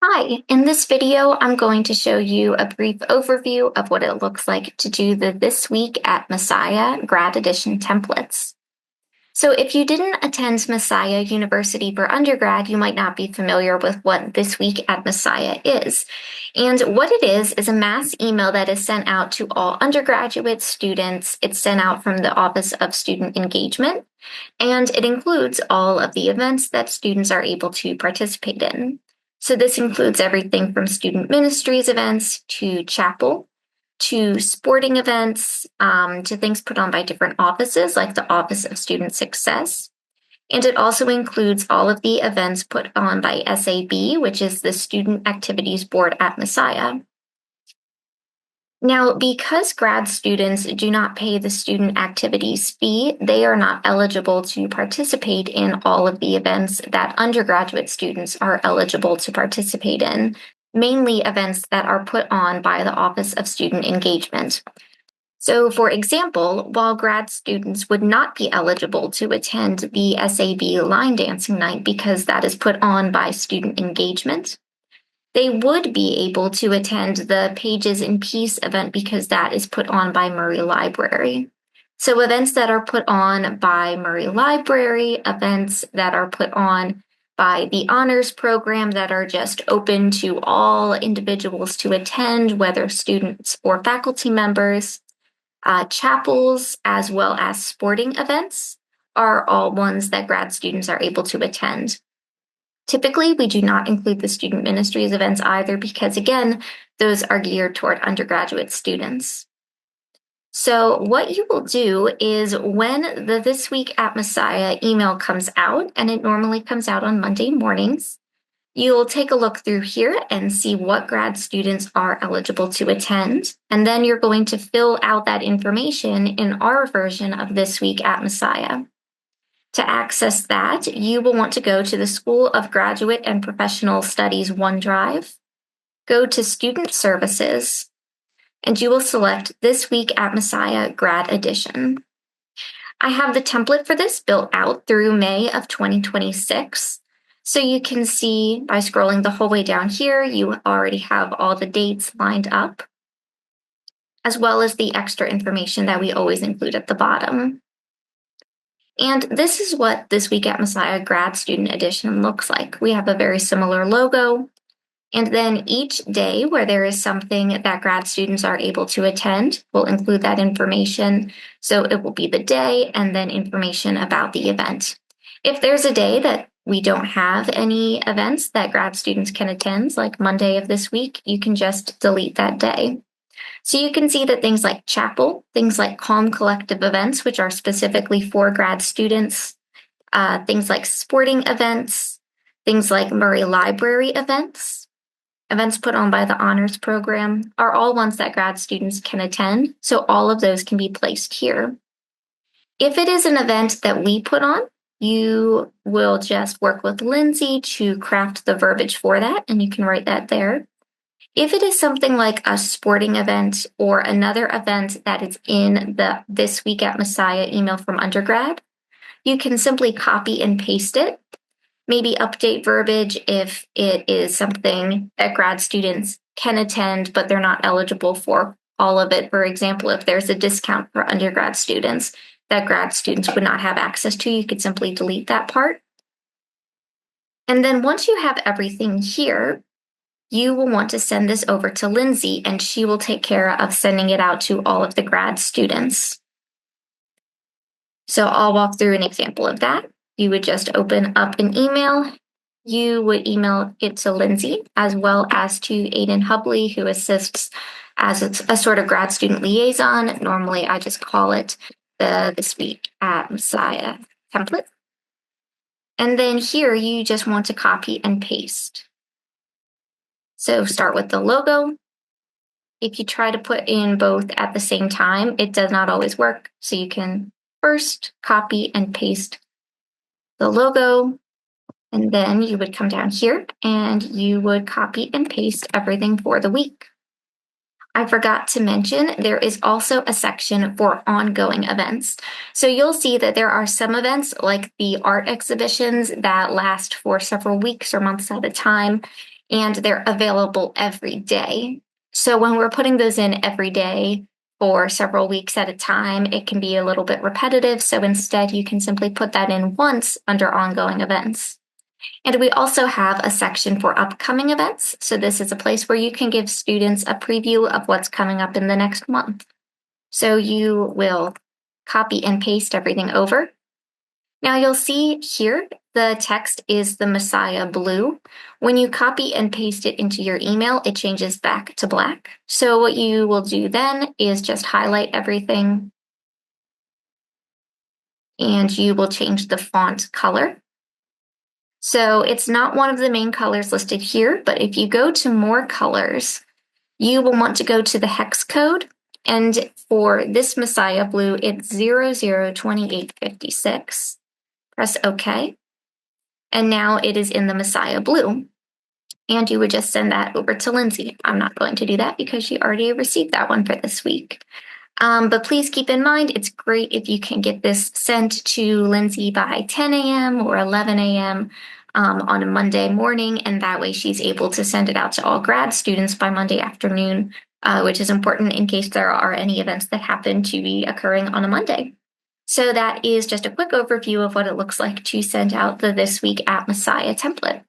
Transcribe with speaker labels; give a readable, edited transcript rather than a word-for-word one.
Speaker 1: Hi, in this video, I'm going to show you a brief overview of what it looks like to do the This Week at Messiah Grad Edition templates. So if you didn't attend Messiah University for undergrad, you might not be familiar with what This Week at Messiah is. And what it is a mass email that is sent out to all undergraduate students. It's sent out from the Office of Student Engagement, and it includes all of the events that students are able to participate in. So this includes everything from student ministries events to chapel, to sporting events, to things put on by different offices like the Office of Student Success. And it also includes all of the events put on by SAB, which is the Student Activities Board at Messiah. Now, because grad students do not pay the student activities fee, they are not eligible to participate in all of the events that undergraduate students are eligible to participate in, mainly events that are put on by the Office of Student Engagement. So, for example, while grad students would not be eligible to attend the SAB line dancing night because that is put on by student engagement, they would be able to attend the Pages in Peace event because that is put on by Murray Library. So events that are put on by Murray Library, events that are put on by the honors program that are just open to all individuals to attend, whether students or faculty members, chapels, as well as sporting events are all ones that grad students are able to attend. Typically, we do not include the student ministries events either because, again, those are geared toward undergraduate students. So what you will do is when the This Week at Messiah email comes out, and it normally comes out on Monday mornings, you'll take a look through here and see what grad students are eligible to attend. And then you're going to fill out that information in our version of This Week at Messiah. To access that, you will want to go to the School of Graduate and Professional Studies OneDrive, go to Student Services, and you will select This Week at Messiah Grad Edition. I have the template for this built out through May of 2026. So you can see by scrolling the whole way down here, you already have all the dates lined up, as well as the extra information that we always include at the bottom. And this is what This Week at Messiah Grad Student Edition looks like. We have a very similar logo. And then each day where there is something that grad students are able to attend, we'll include that information. So it will be the day and then information about the event. If there's a day that we don't have any events that grad students can attend, like Monday of this week, you can just delete that day. So you can see that things like chapel, things like Calm Collective events, which are specifically for grad students, things like sporting events, things like Murray Library events, events put on by the honors program are all ones that grad students can attend. So all of those can be placed here. If it is an event that we put on, you will just work with Lindsay to craft the verbiage for that, and you can write that there. If it is something like a sporting event or another event that is in the This Week at Messiah email from undergrad, you can simply copy and paste it. Maybe update verbiage if it is something that grad students can attend, but they're not eligible for all of it. For example, if there's a discount for undergrad students that grad students would not have access to, you could simply delete that part. And then once you have everything here, you will want to send this over to Lindsay, and she will take care of sending it out to all of the grad students. So I'll walk through an example of that. You would just open up an email. You would email it to Lindsay as well as to Aiden Hubley, who assists as a sort of grad student liaison. Normally, I just call it the This Week at Messiah template. And then here, you just want to copy and paste. So start with the logo. If you try to put in both at the same time, it does not always work. So you can first copy and paste the logo, and then you would come down here and you would copy and paste everything for the week. I forgot to mention there is also a section for ongoing events. So you'll see that there are some events like the art exhibitions that last for several weeks or months at a time. and they're available every day. So when we're putting those in every day for several weeks at a time, it can be a little bit repetitive. So instead, you can simply put that in once under ongoing events. And we also have a section for upcoming events. So this is a place where you can give students a preview of what's coming up in the next month. So you will copy and paste everything over. Now you'll see here the text is the Messiah blue. When you copy and paste it into your email, it changes back to black. So what you will do then is just highlight everything and you will change the font color. So it's not one of the main colors listed here, but if you go to more colors, you will want to go to the hex code. And for this Messiah blue, it's 002856. Press OK. And now it is in the Messiah blue. And you would just send that over to Lindsay. I'm not going to do that because she already received that one for this week. But please keep in mind, it's great if you can get this sent to Lindsay by 10 a.m. or 11 a.m. On a Monday morning, and that way she's able to send it out to all grad students by Monday afternoon, which is important in case there are any events that happen to be occurring on a Monday. So that is just a quick overview of what it looks like to send out the This Week at Messiah template.